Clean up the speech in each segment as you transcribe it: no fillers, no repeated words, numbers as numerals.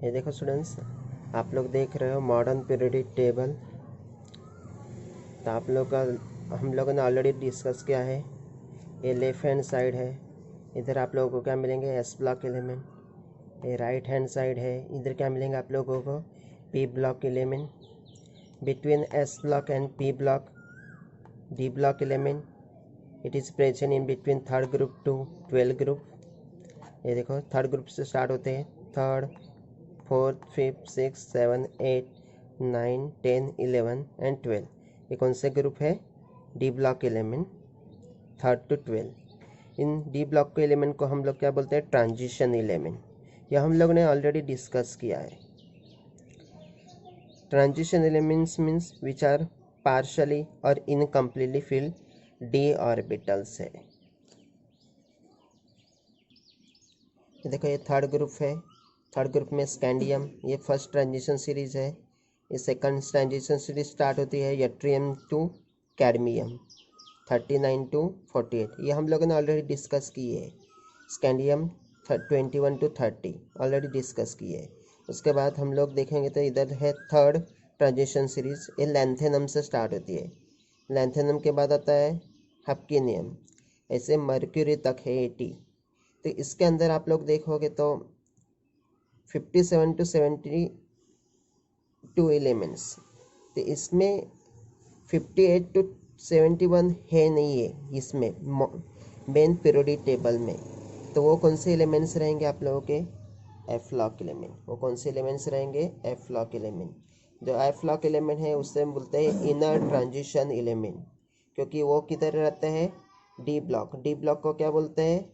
ये देखो स्टूडेंट्स, आप लोग देख रहे हो मॉडर्न पीरियोडिक टेबल। तो हम लोगों ने ऑलरेडी डिस्कस किया है। ये लेफ़्ट हैंड साइड है, इधर आप लोगों को क्या मिलेंगे, एस ब्लॉक एलिमेंट। ये राइट हैंड साइड है, इधर क्या मिलेंगे आप लोगों को, p block element. Between s block and p block, d block element. It is present in between third group to 12 group. ये देखो थर्ड ग्रुप से स्टार्ट होते हैं, third, fourth, fifth, six, 7, 8, 9, 10, 11 and 12। ये कौन से ग्रुप है, d block element, third to 12। In D block के एलिमेंट को हम लोग क्या बोलते हैं, ट्रांजिशन एलिमेंट। यह हम लोग ने ऑलरेडी डिस्कस किया है। Transition elements means which are partially और इनकम्प्लीटली फिल्ड डी ऑर्बिटल्स है। देखो ये थर्ड ग्रुप है, थर्ड ग्रुप में स्कैंडियम, ये फर्स्ट ट्रांजिशन सीरीज है। ये सेकंड ट्रांजिशन सीरीज स्टार्ट होती है यट्रियम टू कैडमियम, 39 टू 48। ये हम लोगों ने ऑलरेडी डिस्कस की है। स्कैंडियम 21 टू 30 ऑलरेडी डिस्कस की है। उसके बाद हम लोग देखेंगे तो इधर है थर्ड ट्रांजिशन सीरीज, ये लैंथेनम से स्टार्ट होती है। लैंथेनम के बाद आता है हपकिनियम, ऐसे मर्क्यूरी तक है 80। तो इसके अंदर आप लोग देखोगे तो 57 टू 72 एलिमेंट्स। तो इसमें 58 टू 71 है नहीं है इसमें मेन पीरियोडिक टेबल में। तो वो कौन से एलिमेंट्स रहेंगे आप लोगों के, एफ लॉक एलिमेंट। वो कौन से एलिमेंट्स रहेंगे, एफ लॉक एलिमेंट। जो एफ लॉक एलिमेंट है उससे हम बोलते हैं इनर ट्रांजिशन एलिमेंट, क्योंकि वो किधर रहते हैं, डी ब्लॉक। डी ब्लॉक को क्या बोलते हैं,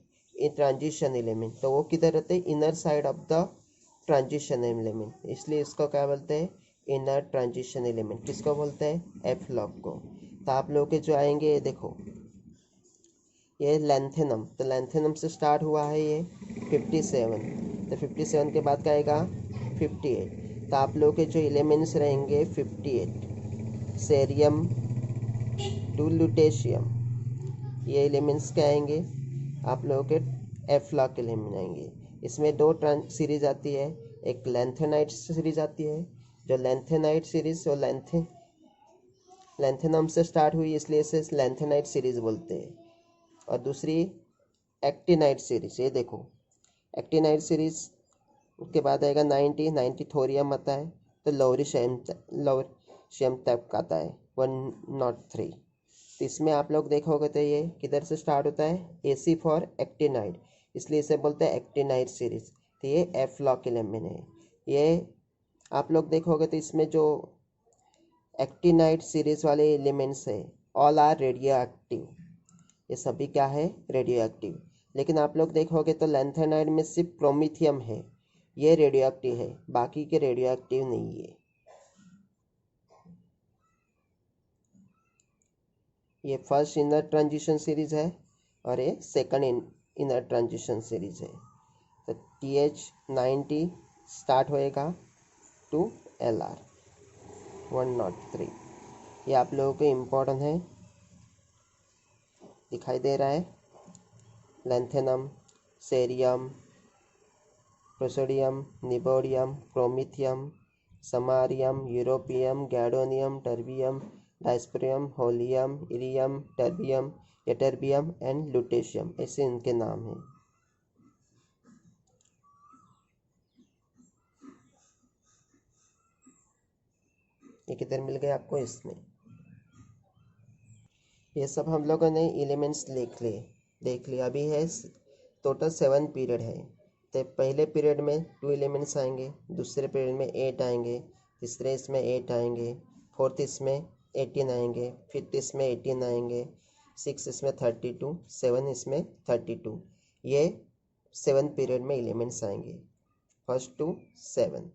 ट्रांजिशन एलिमेंट। तो वो किधर रहते हैं, inner side of the transition element, इसलिए इसको क्या बोलते हैं, इनर ट्रांजिशन एलिमेंट। किसको बोलते हैं, एफ लॉक को। तो आप लोग के जो आएंगे, ये देखो ये लैंथेनम, तो लैंथेनम से स्टार्ट हुआ है ये 57। तो 57 के बाद क्या आएगा, 58। तो आप लोग के जो एलिमेंट्स रहेंगे 58, सेरियम टू लुटेशियम, ये एलिमेंट्स क्या आएंगे आप लोगों के, एफ लॉक एलिमेंट आएंगे। इसमें दो सीरीज आती है, एक लैंथेनाइट सीरीज आती है। जो लैंथेनाइट सीरीज और लैंथेनम से स्टार्ट हुई इसलिए इसे लैंथेनाइट सीरीज बोलते हैं। और दूसरी एक्टिनाइट सीरीज, ये देखो एक्टिनाइट सीरीज के बाद आएगा 90 थोरियम आता है। तो लोरिशियम तक आता है 103। तो इसमें आप लोग देखोगे तो ये किधर से स्टार्ट होता है, AC फॉर एक्टिनाइट, इसलिए इसे बोलते हैं एक्टिनाइट सीरीज। तो ये एफ लॉक एलिमेंट है। ये आप लोग देखोगे तो इसमें जो एक्टिनाइट सीरीज वाले एलिमेंट्स है ऑल आर रेडियो एक्टिव। ये सभी क्या है, रेडियो एक्टिव। लेकिन आप लोग देखोगे तो लैंथेनाइट में सिर्फ प्रोमीथियम है, ये रेडियो एक्टिव है, बाकी के रेडियो एक्टिव नहीं है। ये फर्स्ट इनर ट्रांजिशन सीरीज है और ये सेकंड इनर ट्रांजिशन सीरीज है। तो TH90 स्टार्ट होएगा टू LR 103। ये आप लोगों को इम्पोर्टेंट है, दिखाई दे रहा है। Lanthanum, cerium, praseodymium, neodymium, promethium, samarium, europium, gadolinium, terbium, dysprosium, holmium, erbium, terbium, ytterbium and lutetium, ऐसे इनके नाम हैं। ये किधर मिल गए आपको, इसमें। ये सब हम लोगों ने एलिमेंट्स देख लिए। अभी है टोटल 7 पीरियड है। तो पहले पीरियड में 2 एलिमेंट्स आएंगे, दूसरे पीरियड में 8 आएंगे, तीसरे इसमें 8 आएंगे, फोर्थ इसमें 18 आएंगे, फिफ्थ इसमें 18 आएंगे, 6 इसमें 32, 7 इसमें 32। ये 7 पीरियड में एलिमेंट्स आएंगे, फर्स्ट टू 7।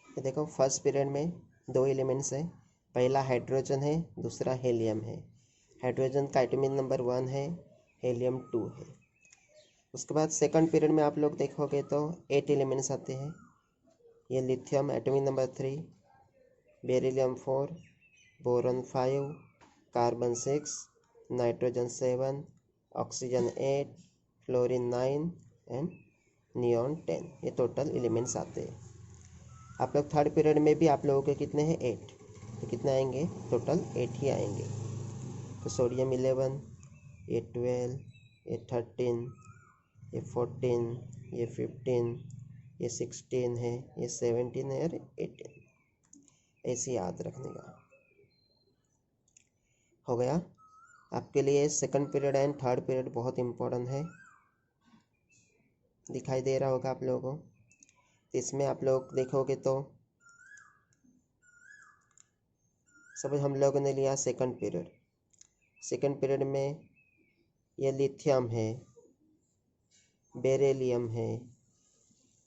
ये देखो फर्स्ट पीरियड में 2 एलिमेंट्स है, पहला हाइड्रोजन है, दूसरा हीलियम है। हाइड्रोजन का एटॉमिक नंबर 1 है, हीलियम 2 है। उसके बाद सेकंड पीरियड में आप लोग देखोगे तो 8 एलिमेंट्स आते हैं। ये lithium atomic number 3, beryllium 4, boron 5, carbon 6, nitrogen 7, oxygen 8, fluorine 9 and neon 10। ये टोटल एलिमेंट्स आते हैं। आप लोग थर्ड पीरियड में भी आप लोगों के कितने हैं 8, तो कितने आएंगे टोटल 8 ही आएंगे। तो सोडियम 11, ये 12, ये 13, ये 14, ये 15, ये 16 है, ये 17 है और 18, ऐसे याद रखने का। हो गया। आपके लिए second period and third period बहुत इम्पोर्टेंट है, दिखाई दे रहा होगा आप लोगों को। इसमें आप लोग देखोगे तो सब हम लोगों ने लिया सेकंड पीरियड। सेकंड पीरियड में ये लिथियम है, बेरिलियम है,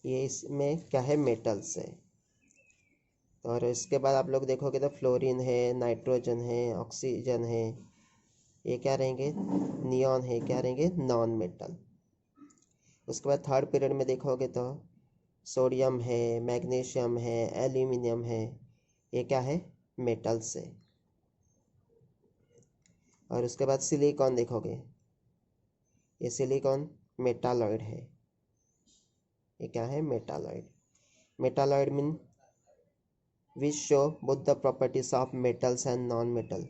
ये इसमें क्या है मेटल्स है। और इसके बाद आप लोग देखोगे तो फ्लोरीन है, नाइट्रोजन है, ऑक्सीजन है, ये क्या रहेंगे नियॉन है, क्या रहेंगे नॉन मेटल। उसके बाद थर्ड पीरियड में देखोगे तो सोडियम है, मैग्नीशियम है, एल्यूमिनियम है, ये क्या है मेटल्स है। और उसके बाद सिलिकॉन देखोगे, ये सिलिकॉन मेटालॉइड है, ये क्या है metalloid. Metalloid mean which show both the properties of metals and non metal,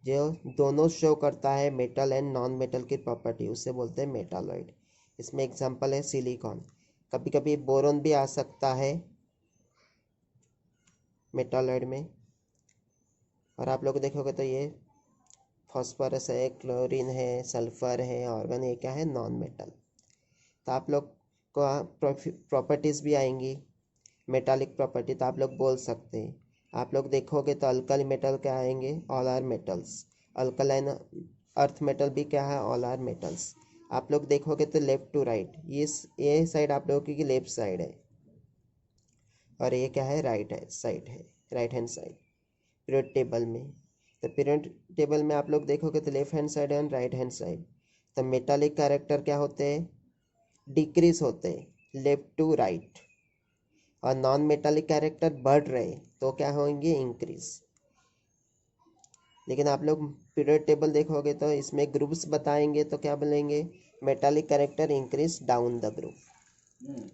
जो दोनों शो करता है मेटल एंड नॉन मेटल की प्रॉपर्टी, उससे बोलते हैं मेटालॉइड। इसमें एग्जांपल है सिलिकॉन। कभी कभी बोरोन भी आ सकता है मेटालॉइड में। और आप लोग देखोगे तो ये फॉस्फोरस है, क्लोरीन है, सल्फर है, ऑर्गन, ये क्या है नॉन मेटल। तो आप लोग को प्रॉपर्टीज़ भी आएंगी मेटालिक प्रॉपर्टी, तो आप लोग बोल सकते हैं। आप लोग देखोगे तो अल्कली मेटल क्या आएंगे all are metals, alkaline earth metal भी क्या है ऑल आर मेटल्स। आप लोग देखोगे तो लेफ्ट टू राइट, ये साइड आप लोगों की लेफ्ट साइड है और ये क्या है राइट है साइड है, right hand side period table में। तो पीरियड टेबल में आप लोग देखोगे तो left hand side and right hand side. तो मेटालिक कैरेक्टर क्या होते हैं डिक्रीज होते हैं लेफ्ट टू राइट, और नॉन मेटालिक कैरेक्टर बढ़ रहे तो क्या होंगे इंक्रीज। लेकिन आप लोग पीरियड टेबल देखोगे तो इसमें ग्रुप्स बताएंगे तो क्या बोलेंगे metallic character increase down the group.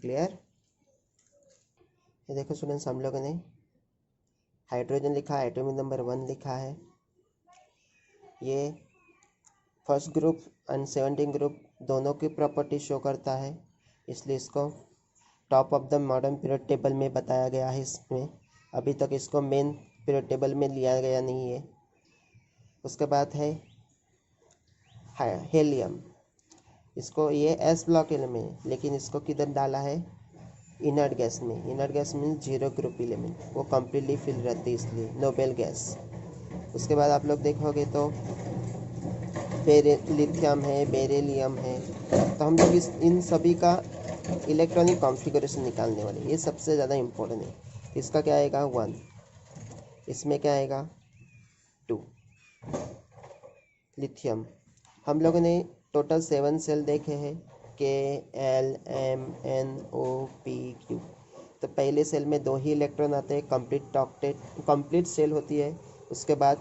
Clear. ये देखो स्टूडेंट्स हम लोगों ने हाइड्रोजन लिखा है, एटॉमिक नंबर 1 लिखा है। ये फर्स्ट ग्रुप एंड 17 ग्रुप दोनों की प्रॉपर्टी शो करता है, इसलिए इसको top of the modern period table में बताया गया है। इसमें अभी तक इसको मेन पीरियड टेबल में लिया गया नहीं है। उसके बाद है हेलियम, इसको ये एस ब्लॉक एलिमेंट, लेकिन इसको किधर डाला है इनर्ट गैस में। Inert gas mean zero group element, वो कम्प्लीटली फिल रहती है इसलिए नोबेल गैस। उसके बाद आप लोग देखोगे तो लिथियम है, बेरिलियम है। तो हम लोग इन सभी का इलेक्ट्रॉनिक कॉन्फ़िगरेशन निकालने वाले, ये सबसे ज़्यादा इम्पोर्टेंट है। इसका क्या आएगा 1, इसमें क्या आएगा 2। लिथियम हम लोगों ने टोटल 7 सेल देखे हैं, KLMNOPQ। तो पहले सेल में 2 ही इलेक्ट्रॉन आते हैं, कंप्लीट सेल होती है। उसके बाद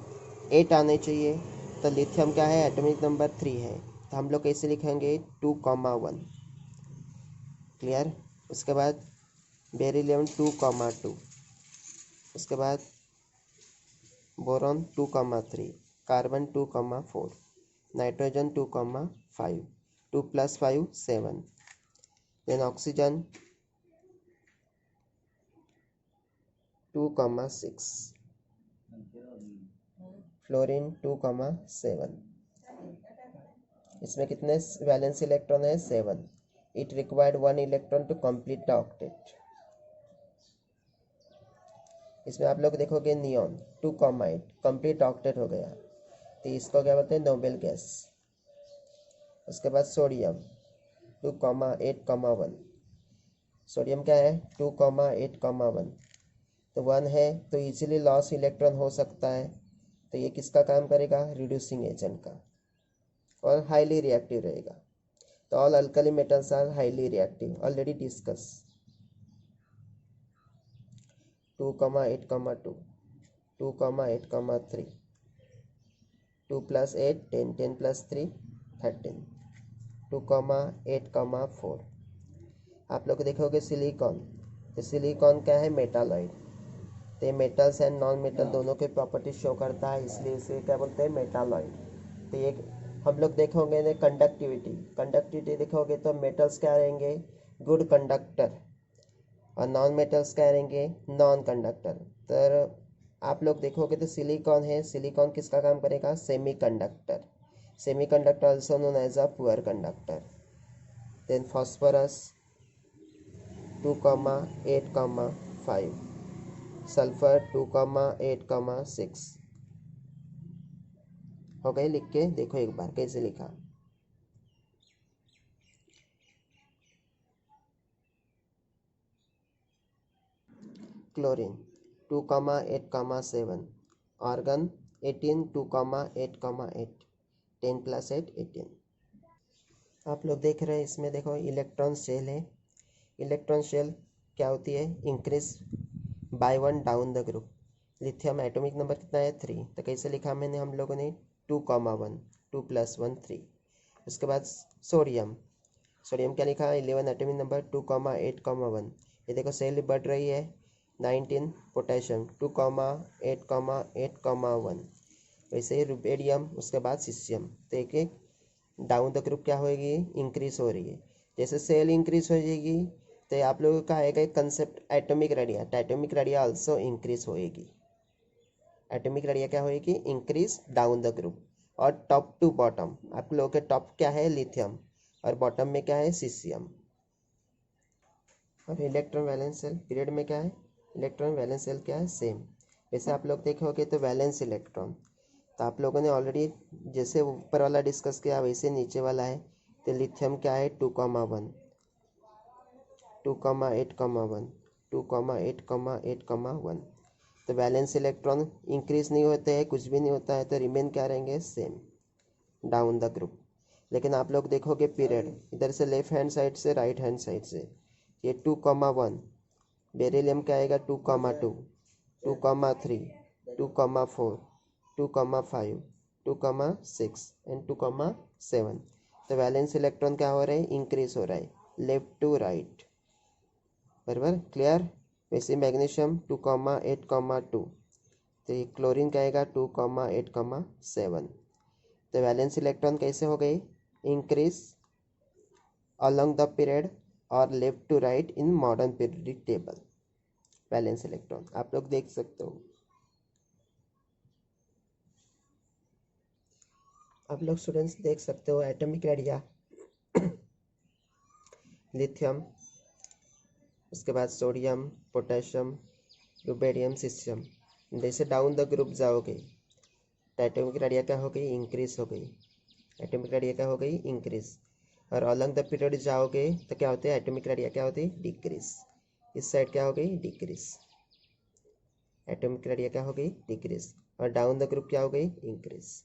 8 आने चाहिए। तो लिथियम क्या है एटॉमिक नंबर 3 है, तो हम लोग कैसे लिखेंगे 2,1। क्लियर। उसके बाद बेरिलियम 2,2, उसके बाद boron 2,3, carbon 2,4, nitrogen 2,5, 2 + 5 7, then oxygen 2,6, fluorine 2,7। इसमें कितने वैलेंस इलेक्ट्रॉन है 7। It required 1 electron to complete the octet. इसमें आप लोग देखोगे नियॉन 2,8 कंप्लीट ऑक्टेट हो गया, तो इसको क्या बोलते हैं नोबेल गैस। उसके बाद सोडियम 2,8,1, सोडियम क्या है 2,8,1, तो 1 है तो इजीली लॉस इलेक्ट्रॉन हो सकता है, तो ये किसका काम करेगा रिड्यूसिंग एजेंट का, और हाईली रिएक्टिव रहेगा। तो all alkali metals are highly reactive, already discuss. 2,8,2, 2,8,3, 2 + 8 10, 10 + 3 13, 2,8,4, आप लोग देखोगे सिलिकॉन, तो सिलिकॉन क्या है, मेटालॉइड। तो मेटल्स एंड नॉन मेटल दोनों के प्रॉपर्टी शो करता है, इसलिए इसे क्या बोलते हैं, मेटालॉइड। तो ये हम लोग देखोगे ना कंडक्टिविटी देखोगे तो मेटल्स क्या रहेंगे, गुड कंडक्टर, और नॉन मेटल्स क्या रहेंगे, नॉन कंडक्टर। तो आप लोग देखोगे तो सिलिकॉन है, सिलिकॉन किसका काम करेगा, semiconductor, semiconductor also known as a poor conductor. Then phosphorus 2,8,5, sulphur 2,8,6। हो गए, लिख के देखो एक बार कैसे लिखा। Chlorine 2,8,7, organ 18 2,8,8, 10 + 8 18। आप लोग देख रहे हैं इसमें देखो इलेक्ट्रॉन शेल है। इलेक्ट्रॉन शेल क्या होती है, increase by 1 down the group. Lithium atomic number कितना है, 3, तो कैसे लिखा मैंने हम लोगों ने 2,1, 2 + 1 3। उसके बाद सोडियम, सोडियम क्या लिखा है, 11 एटॉमिक नंबर 2,8,1। ये देखो सेल बढ़ रही है, 19। पोटेशियम 2,8,8,1। वैसे ही रुबेडियम, उसके बाद सीसियम। तो एक एक डाउन द ग्रुप क्या होगी, इंक्रीज हो रही है। जैसे सेल इंक्रीज हो जाएगी तो आप लोगों का आएगा एक कंसेप्ट एटॉमिक रेडिया, तो एटॉमिक रेडिया आल्सो इंक्रीज होएगी। एटॉमिक रेडिया क्या होएगी, इंक्रीज डाउन द ग्रुप। और टॉप टू बॉटम आप लोगों के टॉप क्या है, लिथियम, और बॉटम में क्या है, सीसियम। और इलेक्ट्रॉन वैलेंस सेल पीरियड में क्या है, इलेक्ट्रॉन वैलेंस सेल क्या है, सेम। वैसे आप लोग देखोगे तो वैलेंस इलेक्ट्रॉन, तो आप लोगों ने ऑलरेडी जैसे ऊपर वाला डिस्कस किया वैसे नीचे वाला है। तो लिथियम क्या है, 2,1, 2,8,1, 2,8,8,1। तो वैलेंस इलेक्ट्रॉन इंक्रीज नहीं होते हैं, कुछ भी नहीं होता है, तो रिमेन क्या रहेंगे, सेम डाउन द ग्रुप। लेकिन आप लोग देखोगे पीरियड इधर से लेफ्ट हैंड साइड से राइट हैंड साइड से, ये 2,1 बेरिलियम क्या आएगा, 2,2, 2,3, 2,4, 2,5, 2,6 एंड 2,7। तो वैलेंस इलेक्ट्रॉन क्या हो रहा है, इंक्रीज हो रहा है, लेफ्ट टू राइट, बराबर, क्लियर। वैसे मैग्नीशियम 2,8,2, तो ये क्लोरीन का आएगा 2,8,7। तो वैलेंस इलेक्ट्रॉन कैसे हो गए, इंक्रीज अलोंग द पीरियड और left to right in modern periodic table. Valence electron आप लोग देख सकते हो, आप लोग स्टूडेंट्स देख सकते हो एटॉमिक रेडिया लिथियम, उसके बाद सोडियम, पोटेशियम, रुबेडियम, सीसियम। जैसे डाउन द ग्रुप जाओगे तो एटॉमिक रेडिया क्या हो गई, इंक्रीज हो गई, एटॉमिक रेडिया क्या हो गई, इंक्रीज। और अलोंग द पीरियड जाओगे तो क्या होते हैं, एटॉमिक रेडिया क्या होती है, डिक्रीज। इस साइड क्या हो गई, डिक्रीज, एटॉमिक रेडिया क्या हो गई, डिक्रीज। और डाउन द ग्रुप क्या हो गई, इंक्रीज,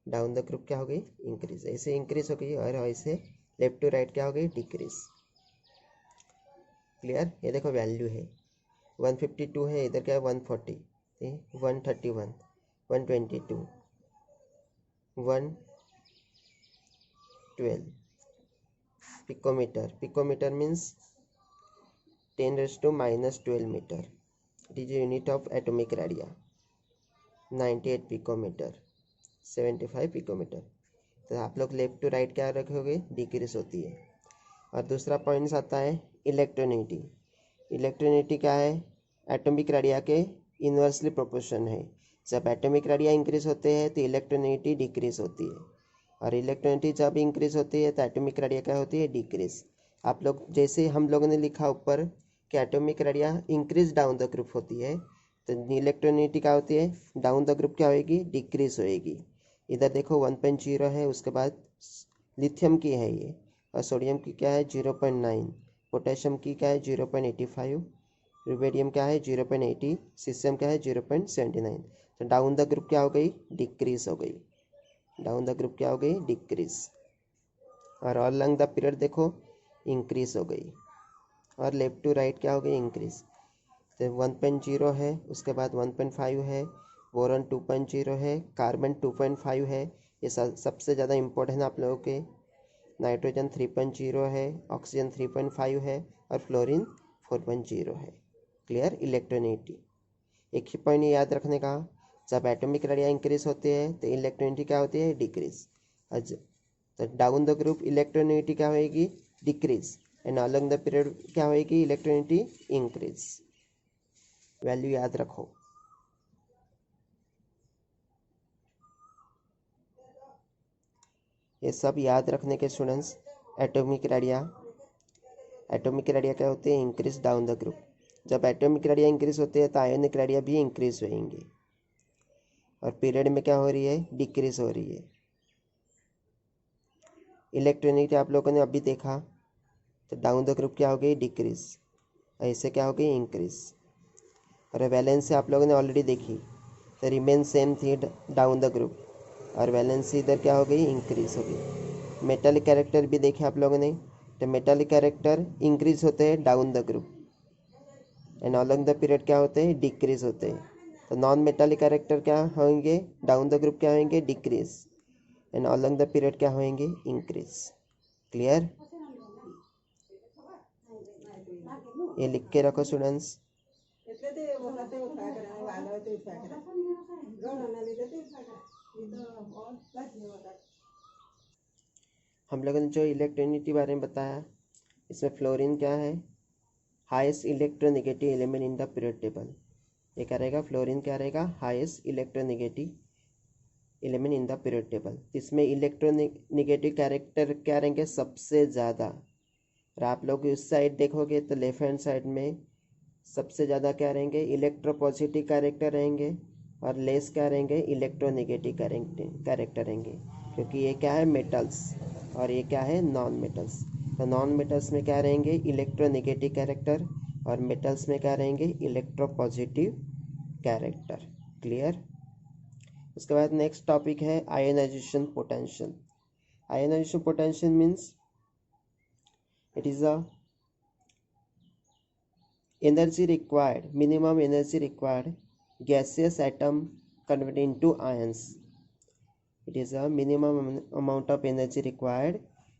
डाउन द ग्रुप क्या हो गई, इंक्रीज। ऐसे इंक्रीज हो गई और ऐसे लेफ्ट टू राइट क्या हो गई, डिक्रीज। क्लियर। ये देखो वैल्यू है 152 है, इधर क्या है 140, 131, 122, 112 picometre. Picometre means 10⁻⁻12 metre. It is unit of atomic radii. 98 picometre, 75 picometre. तो आप लोग लेफ्ट टू राइट क्या रखोगे, डिक्रीज होती है। और दूसरा पॉइंट्स आता है इलेक्ट्रोनिटी। इलेक्ट्रोनिटी क्या है, एटॉमिक रेडिया के इन्वर्सली प्रोपोर्शन है। जब एटॉमिक रेडिया इंक्रीज होते हैं तो इलेक्ट्रोनिटी डिक्रीज होती है, और इलेक्ट्रोनिटी जब इंक्रीज होती है तो एटॉमिक रेडिया क्या होती है, डिक्रीज। आप लोग जैसे हम लोगों ने लिखा ऊपर कि atomic radii increase down the group होती है, तो इलेक्ट्रोनिटी क्या होती है, डाउन द ग्रुप क्या होएगी, डिक्रीज होएगी। इधर देखो 1.0 है, उसके बाद लिथियम की है ये, और सोडियम की क्या है 0.9, पोटेशियम की क्या है 0.85, रुबेडियम क्या है 0.80, सीसियम क्या है 0.79। तो डाउन द ग्रुप क्या हो गई, डिक्रीज हो गई, डाउन द ग्रुप क्या हो गई, डिक्रीज। और अलोंग द पीरियड देखो इंक्रीज हो गई, और लेफ्ट टू राइट क्या हो गई, इंक्रीज। तो 1.0 है, उसके बाद 1.5 है, बोरॉन 2.0 है, कार्बन 2.5 है। ये सबसे ज़्यादा इम्पोर्टेंट है आप लोगों के नाइट्रोजन 3.0 है, ऑक्सीजन 3.5 है और फ्लोरीन 4.0 है। क्लियर। इलेक्ट्रोनेगेटिविटी एक ही पॉइंट याद रखने का, जब एटॉमिक रेडिया इंक्रीज होती है तो इलेक्ट्रोनेगेटिविटी क्या होती है, डिक्रीज। तो डाउन द ग्रुप इलेक्ट्रोनेगेटिविटी क्या होएगी, decrease, and along the period क्या होएगी, इलेक्ट्रोनेगेटिविटी इंक्रीज। वैल्यू याद रखो। ये सब याद रखने के स्टूडेंट्स। एटॉमिक रेडिया क्या होते हैं, इंक्रीज डाउन द ग्रुप। जब एटॉमिक रेडिया इंक्रीज होते हैं तो आयोनिक रेडिया भी इंक्रीज होंगे, और पीरियड में क्या हो रही है, डिक्रीज हो रही है। इलेक्ट्रोनेगेटिविटी आप लोगों ने अभी देखा, तो डाउन द ग्रुप क्या हो गई, डिक्रीज, ऐसे क्या हो गई, इंक्रीज। और वैलेंसी आप लोगों ने ऑलरेडी देखी, तो रिमेन सेम थी डाउन द ग्रुप, और वैलेंसी इधर क्या हो गई, इंक्रीज हो गई। मेटालिक कैरेक्टर भी देखे आप लोगों ने, तो मेटालिक कैरेक्टर इंक्रीज होते हैं down the group, and along the period क्या होते हैं, डिक्रीज होते हैं। तो नॉन मेटालिक कैरेक्टर क्या होंगे, डाउन द ग्रुप क्या होंगे, decrease, and along the period क्या होंगे, इंक्रीज। क्लियर। ये लिख के रखो स्टूडेंट्स। हम लोगों ने जो इलेक्ट्रोनेगेटिविटी बारे में बताया, इसमें फ्लोरीन क्या है, highest electronegative element in the period table. ये क्या रहेगा, फ्लोरीन क्या रहेगा, highest electronegative element in the period table. इसमें इलेक्ट्रोनेगेटिव कैरेक्टर क्या रहेंगे, सबसे ज़्यादा। और आप लोग उस साइड देखोगे तो लेफ्ट हैंड साइड में सबसे ज़्यादा क्या रहेंगे, इलेक्ट्रोपॉजिटिव कैरेक्टर रहेंगे, और लेस क्या रहेंगे, इलेक्ट्रोनेगेटिव कैरेक्टर रहेंगे, क्योंकि ये क्या है, मेटल्स, और ये क्या है, नॉन मेटल्स। तो नॉन मेटल्स में क्या रहेंगे, इलेक्ट्रोनेगेटिव कैरेक्टर, और मेटल्स में क्या रहेंगे, इलेक्ट्रोपॉजिटिव कैरेक्टर। क्लियर। उसके बाद नेक्स्ट टॉपिक है ionization potential. Ionization potential means it is a minimum energy required gaseous atom converted into ions. It is a minimum amount of energy required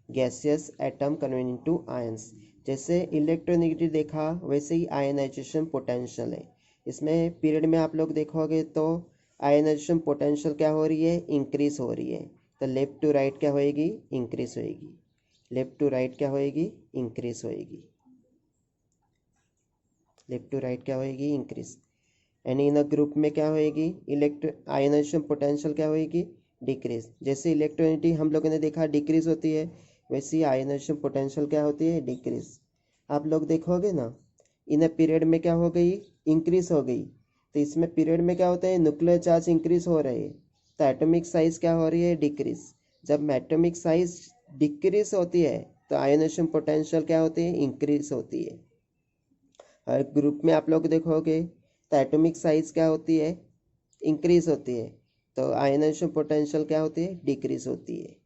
gaseous atom converted into ions. जैसे electronegative देखा, वैसे ही ionization potential है। इसमें period में आप लोग देखोगे तो आयनाइजेशन पोटेंशियल क्या हो रही है, इंक्रीज हो रही है। तो लेफ्ट टू राइट क्या होएगी, इंक्रीज होएगी। लेफ्ट टू राइट क्या होएगी, इंक्रीज होएगी। लेफ्ट टू राइट क्या होएगी, increase. And in a group में क्या होएगी, आयोनाइजेशन पोटेंशियल क्या होएगी, डिक्रीज। जैसे इलेक्ट्रोनेगेटिविटी हम लोगों ने देखा डिक्रीज होती है, वैसे ही आयोनाइजेशन पोटेंशियल क्या होती है, डिक्रीज। आप लोग देखोगे ना, इन अ पीरियड में क्या हो गई, इंक्रीज हो गई। तो इसमें पीरियड में क्या होता है, न्यूक्लियर चार्ज इंक्रीज हो रहे हैं, तो एटॉमिक साइज क्या हो रही है, डिक्रीज। जब एटॉमिक साइज डिक्रीज होती है तो आयोनाइजेशन पोटेंशियल क्या होती है, इंक्रीज होती है। और ग्रुप में आप लोग देखोगे तो एटॉमिक साइज क्या होती है, इंक्रीज होती है, तो आयनाइजेशन पोटेंशियल क्या होती है, डिक्रीज होती है।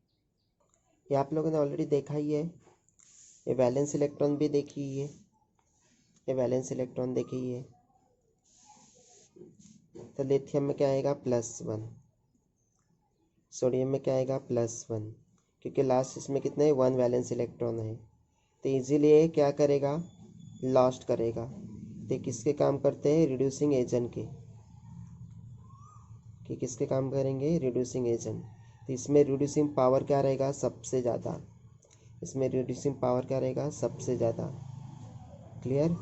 ये आप लोगों ने ऑलरेडी देखा ही है। ये वैलेंस इलेक्ट्रॉन भी देखी ही है, ये वैलेंस इलेक्ट्रॉन देखी ही है। तो लिथियम में क्या आएगा, +1, सोडियम में क्या आएगा, +1, क्योंकि लास्ट इसमें कितने, 1 वैलेंस इलेक्ट्रॉन है। तो इजीली ये क्या करेगा, लॉस्ट करेगा। तो किसके काम करते हैं, रिड्यूसिंग एजेंट के, कि किसके काम करेंगे, रिड्यूसिंग एजेंट। तो इसमें रिड्यूसिंग पावर क्या रहेगा, सबसे ज़्यादा। इसमें रिड्यूसिंग पावर क्या रहेगा, सबसे ज़्यादा। क्लियर।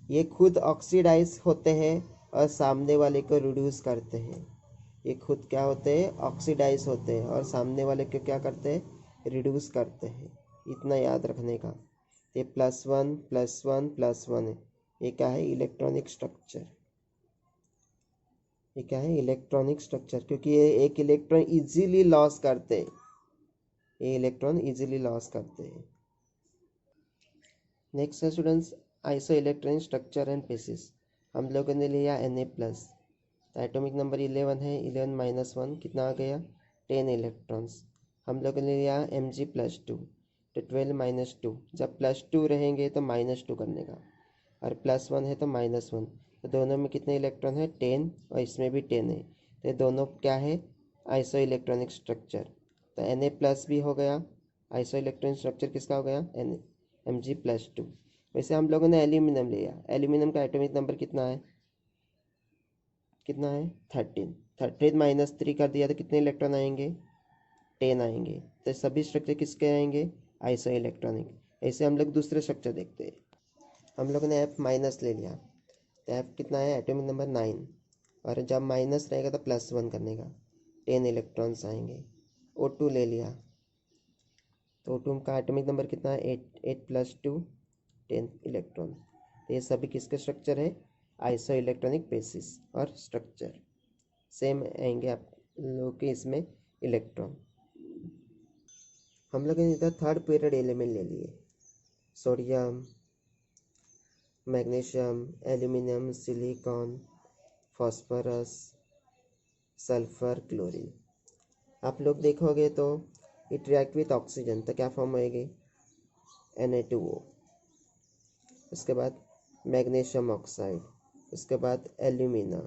ये खुद ऑक्सीडाइज होते हैं और सामने वाले को रिड्यूस करते हैं। ये खुद क्या होते हैं, ऑक्सीडाइज होते हैं और सामने वाले को क्या करते हैं, रिड्यूस करते हैं। इतना याद रखने का। ये +1 +1 +1 है। ये क्या है, इलेक्ट्रॉनिक स्ट्रक्चर। ये क्या है, इलेक्ट्रॉनिक स्ट्रक्चर, क्योंकि ये एक इलेक्ट्रॉन इजीली लॉस करते हैं, ये इलेक्ट्रॉन इजीली लॉस करते हैं। नेक्स्ट है students, isoelectronic structure and species. हम लोगों ने लिया Na+, तो एटॉमिक नंबर 11 है, 11 - 1 कितना आ गया, 10 इलेक्ट्रॉन्स। हम लोगों ने लिया Mg+2, तो 12 - 2, जब +2 रहेंगे तो -2 करने का, और +1 है तो -1, तो दोनों में कितने इलेक्ट्रॉन है, 10, और इसमें भी 10 है। तो दोनों क्या है, आइसो इलेक्ट्रॉनिक स्ट्रक्चर। तो Na+ भी हो गया आइसो इलेक्ट्रॉनिक स्ट्रक्चर किसका हो गया, Mg+2। वैसे हम लोगों ने एल्यूमिनियम लिया, एल्यूमिनियम का एटॉमिक नंबर कितना है, 13। 13 -3 कर दिया तो कितने इलेक्ट्रॉन आएंगे, 10 आएंगे। तो सभी स्ट्रक्चर किसके आएंगे, आइसो इलेक्ट्रॉनिक। ऐसे हम लोग दूसरे स्ट्रक्चर देखते हैं। हम लोगों ने F- ले लिया, तो F कितना है, एटॉमिक नंबर 9, और जब माइनस रहेगा तो +1 करने का 10 इलेक्ट्रॉन्स आएंगे। O2 ले लिया, तो O2 का एटॉमिक नंबर कितना है, 8। 8 + 2 10 इलेक्ट्रॉन। तो ये सभी किसके स्ट्रक्चर है, आइसो इलेक्ट्रॉनिक बेसिस और स्ट्रक्चर सेम आएंगे आप लोग के इसमें इलेक्ट्रॉन। हम लोग ने इधर थर्ड पीरियड एलिमेंट ले लिए, sodium, magnesium, aluminium, silicon, phosphorus, sulphur, chlorine. आप लोग देखोगे तो इट रिएक्ट विथ ऑक्सीजन, तो क्या फॉर्म होएगी, Na2O। उसके बाद मैग्नीशियम ऑक्साइड, उसके बाद एल्यूमिना,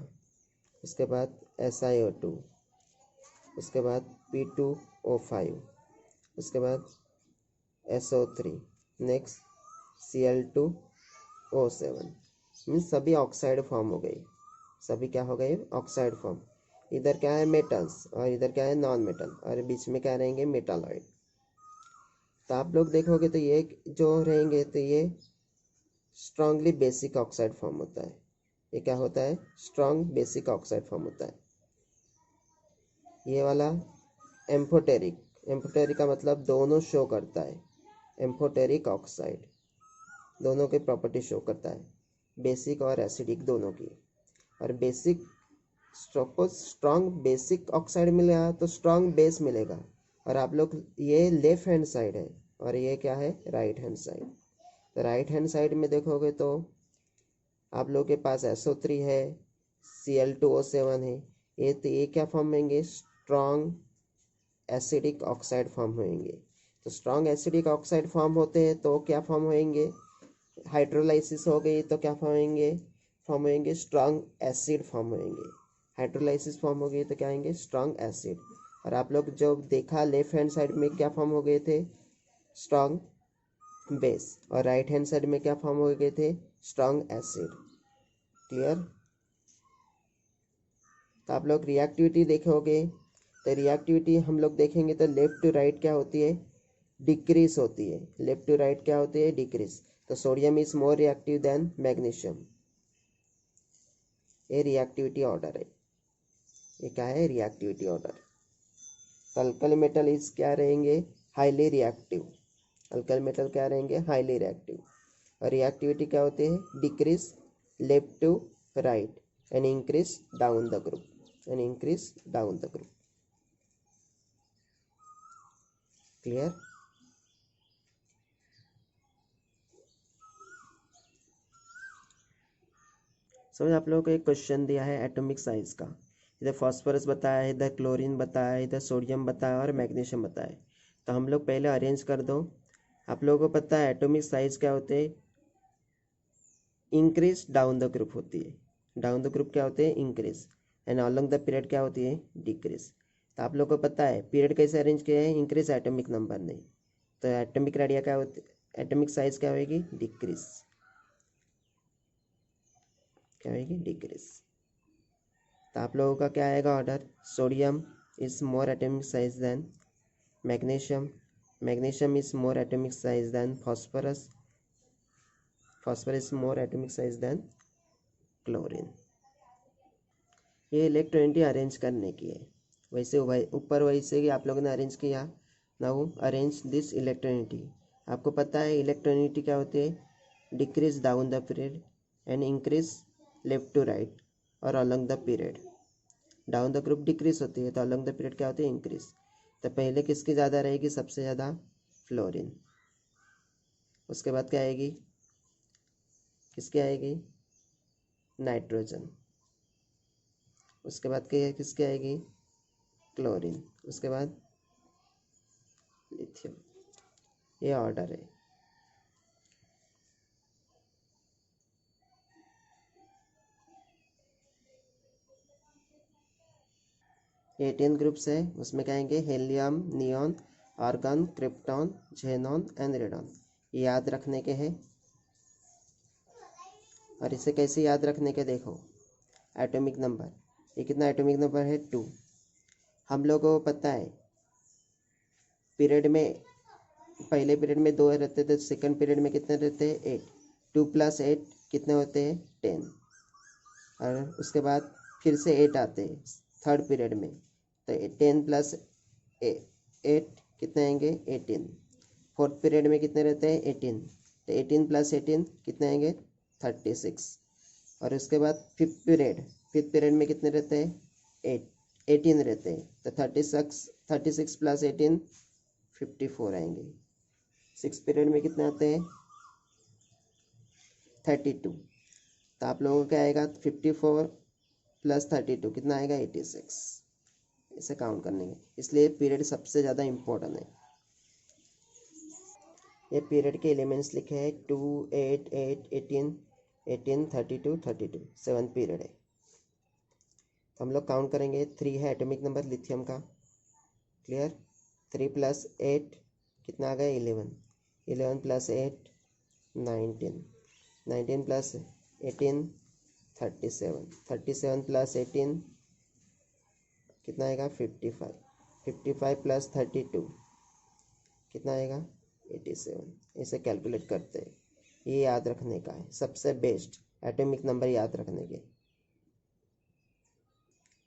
उसके बाद SiO2, उसके बाद P2O5, उसके बाद SO3, नेक्स्ट Cl2O7। मीन्स सभी ऑक्साइड फॉर्म हो गई, सभी क्या हो गए, ऑक्साइड फॉर्म। इधर क्या है, मेटल्स, और इधर क्या है, नॉन मेटल, और बीच में क्या रहेंगे, मेटालॉइड। तो आप लोग देखोगे तो ये जो रहेंगे तो ये स्ट्रांगली बेसिक ऑक्साइड फॉर्म होता है। ये क्या होता है, स्ट्रांग बेसिक ऑक्साइड फॉर्म होता है। ये वाला एम्फोटेरिक, एम्फोटेरिक का मतलब दोनों शो करता है, एम्फोटेरिक ऑक्साइड दोनों की प्रॉपर्टी शो करता है, बेसिक और एसिडिक दोनों की। और basic, suppose strong basic oxide मिलेगा तो स्ट्रांग बेस मिलेगा। और आप लोग ये लेफ्ट हैंड साइड है और ये क्या है, राइट हैंड साइड। तो राइट हैंड साइड में देखोगे तो आप लोगों के पास SO3 है, Cl2O7 है, ये तो ये क्या फॉर्म होंगे, स्ट्रांग एसिडिक ऑक्साइड फॉर्म होंगे। तो स्ट्रांग एसिडिक ऑक्साइड फॉर्म होते हैं तो क्या फॉर्म होंगे, हाइड्रोलाइसिस हो गई तो क्या फॉर्म होंगे स्ट्रांग एसिड फॉर्म होंगे। हाइड्रोलाइसिस फॉर्म हो गई तो क्या आएंगे, स्ट्रांग एसिड। और आप लोग जो देखा लेफ्ट हैंड साइड में क्या फॉर्म हो गए थे, स्ट्रांग बेस, और राइट हैंड साइड में क्या फॉर्म हो गए थे, स्ट्रांग एसिड। क्लियर। तो आप लोग रिएक्टिविटी देखोगे तो रिएक्टिविटी हम लोग देखेंगे तो लेफ्ट टू राइट क्या होती है, डिक्रीज होती है। लेफ्ट टू राइट क्या होती है, डिक्रीज। तो sodium is more reactive than magnesium, ये रिएक्टिविटी ऑर्डर है। ये क्या है, रिएक्टिविटी ऑर्डर। तो अल्कली मेटल इज क्या रहेंगे, हाईली रिएक्टिव। अल्कली मेटल क्या रहेंगे, हाईली रिएक्टिव। और रिएक्टिविटी क्या होती है, decrease left to right and increase down the group, and increase down the group. Clear. समझ। आप लोगों को एक क्वेश्चन दिया है एटॉमिक साइज का, इधर फॉस्फोरस बताया है, इधर क्लोरीन बताया है, इधर सोडियम बताया और मैग्नीशियम बताया है। तो हम लोग पहले अरेंज कर दो। आप लोगों को पता है एटॉमिक साइज क्या होते हैं, इंक्रीज डाउन द ग्रुप होती है। डाउन द ग्रुप क्या होते हैं, increase, and along the period क्या होती है, डिक्रीज। तो आप लोगों को पता है पीरियड कैसे अरेंज किया है, इंक्रीज एटॉमिक नंबर नहीं। तो एटॉमिक रेडिया क्या होती है, एटॉमिक साइज क्या होगी, डिक्रीज, क्या होगी, डिक्रीज। तो आप लोगों का क्या आएगा order, sodium is more atomic size than magnesium, magnesium is more atomic size than phosphorus, phosphorus is more atomic size than chlorine. ये इलेक्ट्रॉनिटी अरेंज करने की है। वैसे ऊपर वैसे ही आप लोगों ने अरेंज किया। Now arrange this electronegativity. आपको पता है इलेक्ट्रॉनिटी क्या होती है, decrease down the period and increase left to right और along the period. Down the group decrease होती है तो अलोंग द पीरियड क्या होती है, इंक्रीज। तो पहले किसकी ज़्यादा रहेगी, सबसे ज़्यादा फ्लोरीन। उसके बाद क्या आएगी, किसकी आएगी, नाइट्रोजन। उसके बाद क्या किसकी आएगी, क्लोरीन। उसके बाद लिथियम। ये ऑर्डर है। ये 18 ग्रुप्स है, उसमें क्या आएंगे, helium, neon, argon, krypton, xenon and radon. ये याद रखने के हैं। और इसे कैसे याद रखने के, देखो एटॉमिक नंबर, ये कितना एटॉमिक नंबर है 2। हम लोगों को पता है पीरियड में, पहले पीरियड में 2 रहते थे, सेकंड पीरियड में कितने रहते हैं 8। 2 + 8 कितने होते हैं 10। और उसके बाद फिर से 8 आते हैं थर्ड पीरियड में, तो 10 + 8 कितने आएंगे 18। फोर्थ पीरियड में कितने रहते हैं 18, तो 18 + 18 कितने आएंगे 36। और उसके बाद फिफ्थ पीरियड में कितने रहते हैं 18 रहते हैं, तो 36 + 18 54 आएंगे। सिक्स पीरियड में कितने आते हैं 32, तो आप लोगों को क्या आएगा 54 + 32 कितना आएगा 86। इसे काउंट करने के, इसलिए पीरियड सबसे ज़्यादा इम्पोर्टेंट है। ये पीरियड के एलिमेंट्स लिखे हैं 2, 8, 8, 18, 18, 32, 32, 7 पीरियड है। हम लोग काउंट करेंगे। 3 है एटॉमिक नंबर लिथियम का, क्लियर। 3 + 8 कितना आ गया 11, 11 + 8 19, 19 + 18 37, 37 + 18 कितना आएगा 55, 55 + 32 कितना आएगा 87। इसे कैलकुलेट करते हैं, ये याद रखने का है सबसे बेस्ट एटॉमिक नंबर याद रखने के।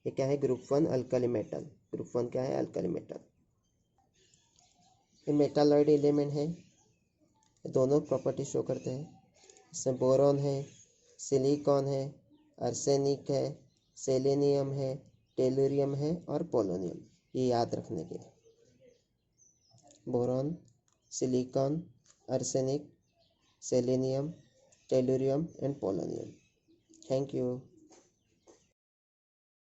ये क्या है ग्रुप 1 अल्कली मेटल। ग्रुप 1 क्या है अल्कली मेटल। ये मेटालॉइड एलिमेंट है, दोनों प्रॉपर्टी शो करते हैं। इसमें बोरॉन है, सिलिकॉन है, आर्सेनिक है, सेलेनियम है, टेलुरियम है और पोलोनियम। ये याद रखने के, boron, silicon, arsenic, selenium, tellurium and polonium. Thank you.